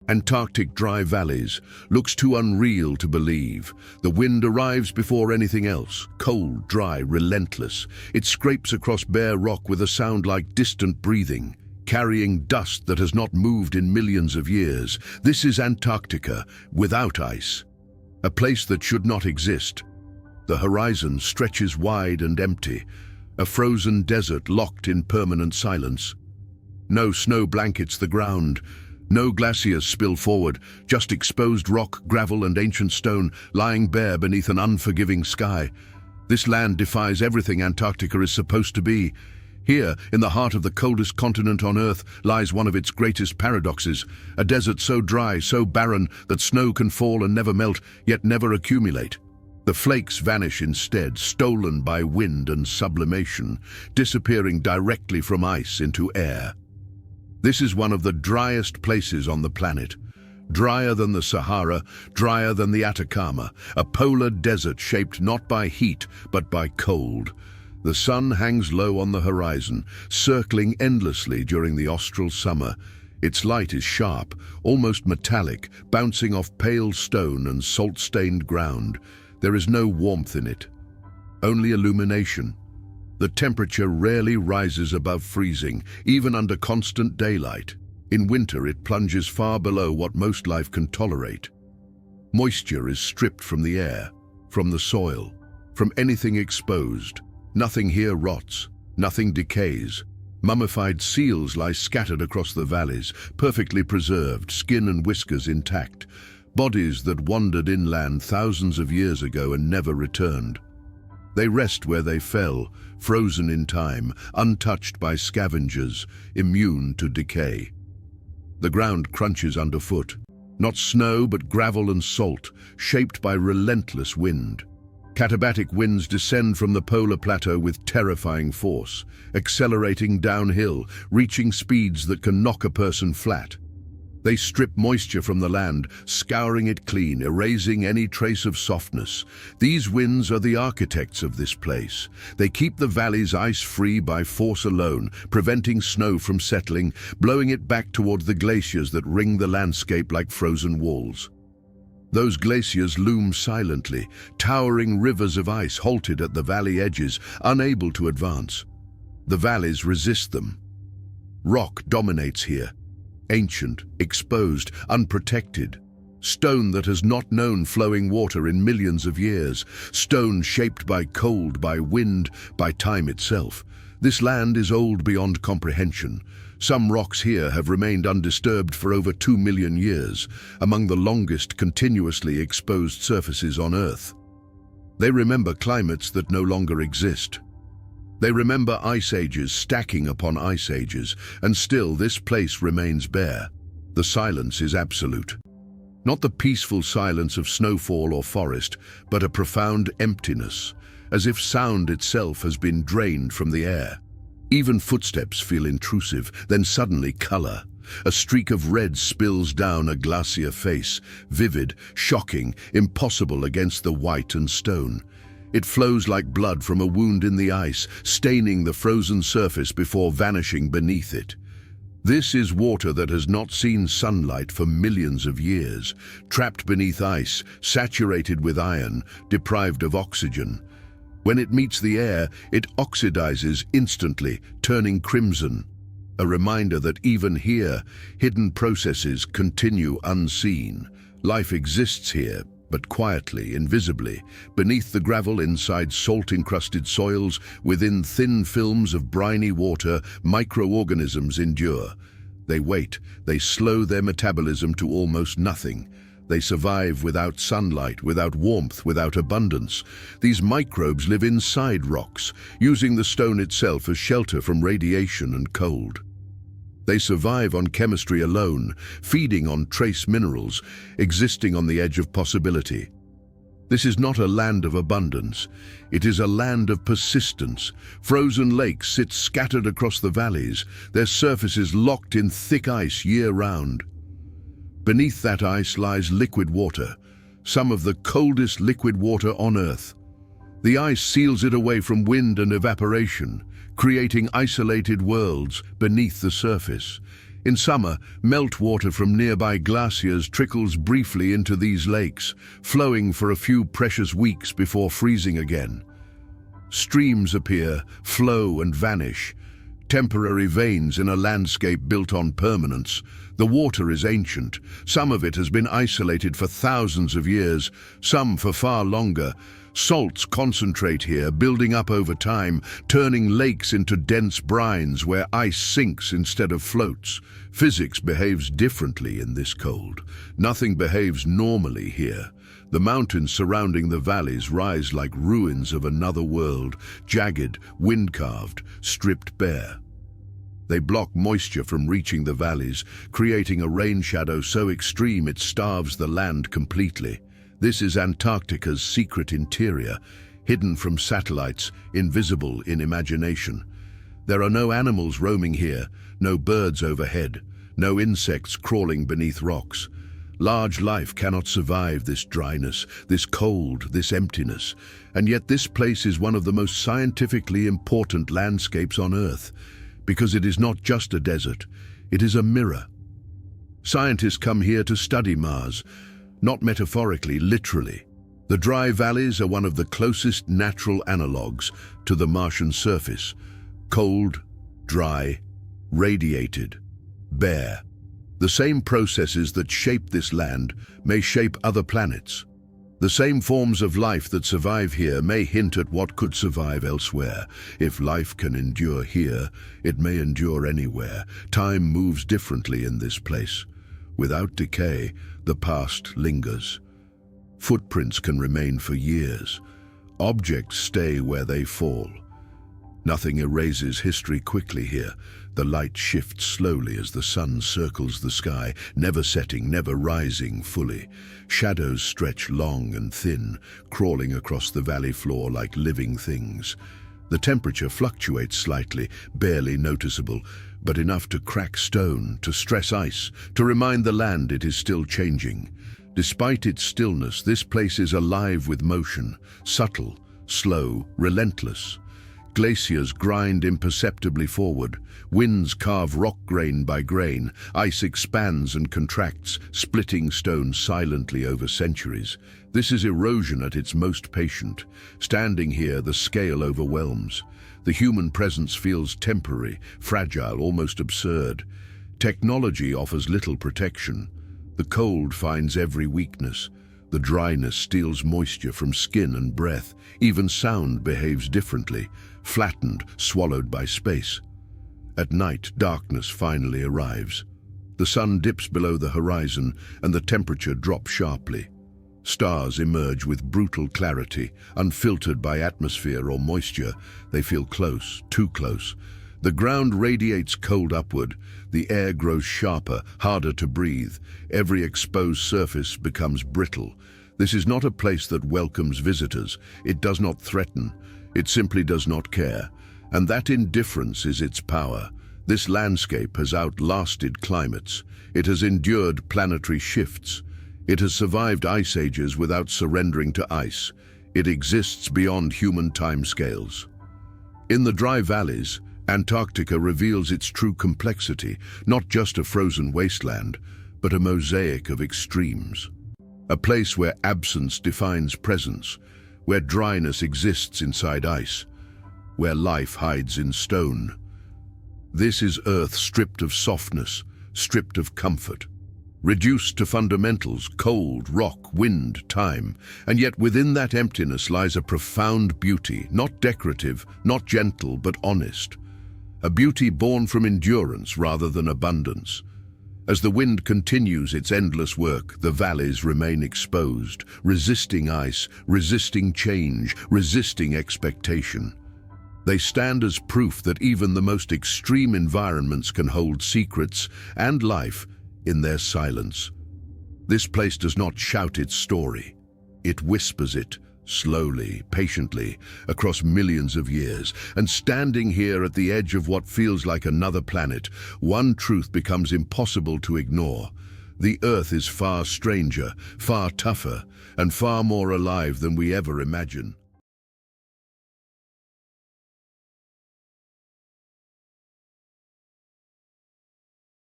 Antarctic Dry Valleys looks too unreal to believe. The wind arrives before anything else, cold, dry, relentless. It scrapes across bare rock with a sound like distant breathing, carrying dust that has not moved in millions of years. This is Antarctica, without ice. A place that should not exist. The horizon stretches wide and empty, a frozen desert locked in permanent silence. No snow blankets the ground. No glaciers spill forward, just exposed rock, gravel and ancient stone lying bare beneath an unforgiving sky. This land defies everything Antarctica is supposed to be. Here, in the heart of the coldest continent on Earth, lies one of its greatest paradoxes, a desert so dry, so barren, that snow can fall and never melt, yet never accumulate. The flakes vanish instead, stolen by wind and sublimation, disappearing directly from ice into air. This is one of the driest places on the planet. Drier than the Sahara, drier than the Atacama, a polar desert shaped not by heat, but by cold. The sun hangs low on the horizon, circling endlessly during the austral summer. Its light is sharp, almost metallic, bouncing off pale stone and salt-stained ground. There is no warmth in it, only illumination. The temperature rarely rises above freezing, even under constant daylight. In winter, it plunges far below what most life can tolerate. Moisture is stripped from the air, from the soil, from anything exposed. Nothing here rots, nothing decays. Mummified seals lie scattered across the valleys, perfectly preserved, skin and whiskers intact. Bodies that wandered inland thousands of years ago and never returned. They rest where they fell, frozen in time, untouched by scavengers, immune to decay. The ground crunches underfoot, not snow but gravel and salt, shaped by relentless wind. Katabatic winds descend from the polar plateau with terrifying force, accelerating downhill, reaching speeds that can knock a person flat. They strip moisture from the land, scouring it clean, erasing any trace of softness. These winds are the architects of this place. They keep the valleys ice-free by force alone, preventing snow from settling, blowing it back toward the glaciers that ring the landscape like frozen walls. Those glaciers loom silently, towering rivers of ice halted at the valley edges, unable to advance. The valleys resist them. Rock dominates here. Ancient, exposed, unprotected. Stone that has not known flowing water in millions of years. Stone shaped by cold, by wind, by time itself. This land is old beyond comprehension. Some rocks here have remained undisturbed for over 2 million years, among the longest continuously exposed surfaces on Earth. They remember climates that no longer exist. They remember ice ages stacking upon ice ages, and still this place remains bare. The silence is absolute. Not the peaceful silence of snowfall or forest, but a profound emptiness, as if sound itself has been drained from the air. Even footsteps feel intrusive, then suddenly color. A streak of red spills down a glacier face, vivid, shocking, impossible against the white and stone. It flows like blood from a wound in the ice, staining the frozen surface before vanishing beneath it. This is water that has not seen sunlight for millions of years, trapped beneath ice, saturated with iron, deprived of oxygen. When it meets the air, it oxidizes instantly, turning crimson. A reminder that even here, hidden processes continue unseen. Life exists here, but quietly, invisibly, beneath the gravel, inside salt-encrusted soils, within thin films of briny water, microorganisms endure. They wait, they slow their metabolism to almost nothing. They survive without sunlight, without warmth, without abundance. These microbes live inside rocks, using the stone itself as shelter from radiation and cold. They survive on chemistry alone, feeding on trace minerals, existing on the edge of possibility. This is not a land of abundance. It is a land of persistence. Frozen lakes sit scattered across the valleys, their surfaces locked in thick ice year-round. Beneath that ice lies liquid water, some of the coldest liquid water on Earth. The ice seals it away from wind and evaporation, creating isolated worlds beneath the surface. In summer, meltwater from nearby glaciers trickles briefly into these lakes, flowing for a few precious weeks before freezing again. Streams appear, flow and vanish, temporary veins in a landscape built on permanence. The water is ancient. Some of it has been isolated for thousands of years, some for far longer. Salts concentrate here, building up over time, turning lakes into dense brines where ice sinks instead of floats. Physics behaves differently in this cold. Nothing behaves normally here. The mountains surrounding the valleys rise like ruins of another world, jagged, wind-carved, stripped bare. They block moisture from reaching the valleys, creating a rain shadow so extreme it starves the land completely. This is Antarctica's secret interior, hidden from satellites, invisible in imagination. There are no animals roaming here, no birds overhead, no insects crawling beneath rocks. Large life cannot survive this dryness, this cold, this emptiness. And yet this place is one of the most scientifically important landscapes on Earth, because it is not just a desert, it is a mirror. Scientists come here to study Mars, not metaphorically, literally. The dry valleys are one of the closest natural analogues to the Martian surface. Cold, dry, radiated, bare. The same processes that shape this land may shape other planets. The same forms of life that survive here may hint at what could survive elsewhere. If life can endure here, it may endure anywhere. Time moves differently in this place. Without decay, the past lingers. Footprints can remain for years. Objects stay where they fall. Nothing erases history quickly here. The light shifts slowly as the sun circles the sky, never setting, never rising fully. Shadows stretch long and thin, crawling across the valley floor like living things. The temperature fluctuates slightly, barely noticeable, but enough to crack stone, to stress ice, to remind the land it is still changing. Despite its stillness, this place is alive with motion, subtle, slow, relentless. Glaciers grind imperceptibly forward. Winds carve rock grain by grain. Ice expands and contracts, splitting stone silently over centuries. This is erosion at its most patient. Standing here, the scale overwhelms. The human presence feels temporary, fragile, almost absurd. Technology offers little protection. The cold finds every weakness. The dryness steals moisture from skin and breath. Even sound behaves differently, flattened, swallowed by space. At night, darkness finally arrives. The sun dips below the horizon and the temperature drops sharply. Stars emerge with brutal clarity, unfiltered by atmosphere or moisture. They feel close, too close. The ground radiates cold upward. The air grows sharper, harder to breathe. Every exposed surface becomes brittle. This is not a place that welcomes visitors. It does not threaten. It simply does not care. And that indifference is its power. This landscape has outlasted climates. It has endured planetary shifts. It has survived ice ages without surrendering to ice. It exists beyond human timescales. In the dry valleys, Antarctica reveals its true complexity, not just a frozen wasteland, but a mosaic of extremes. A place where absence defines presence, where dryness exists inside ice, where life hides in stone. This is Earth stripped of softness, stripped of comfort, reduced to fundamentals: cold, rock, wind, time. And yet within that emptiness lies a profound beauty, not decorative, not gentle, but honest. A beauty born from endurance rather than abundance. As the wind continues its endless work, the valleys remain exposed, resisting ice, resisting change, resisting expectation. They stand as proof that even the most extreme environments can hold secrets and life in their silence. This place does not shout its story. It whispers it, slowly, patiently, across millions of years. And standing here at the edge of what feels like another planet, one truth becomes impossible to ignore. The Earth is far stranger, far tougher, and far more alive than we ever imagine.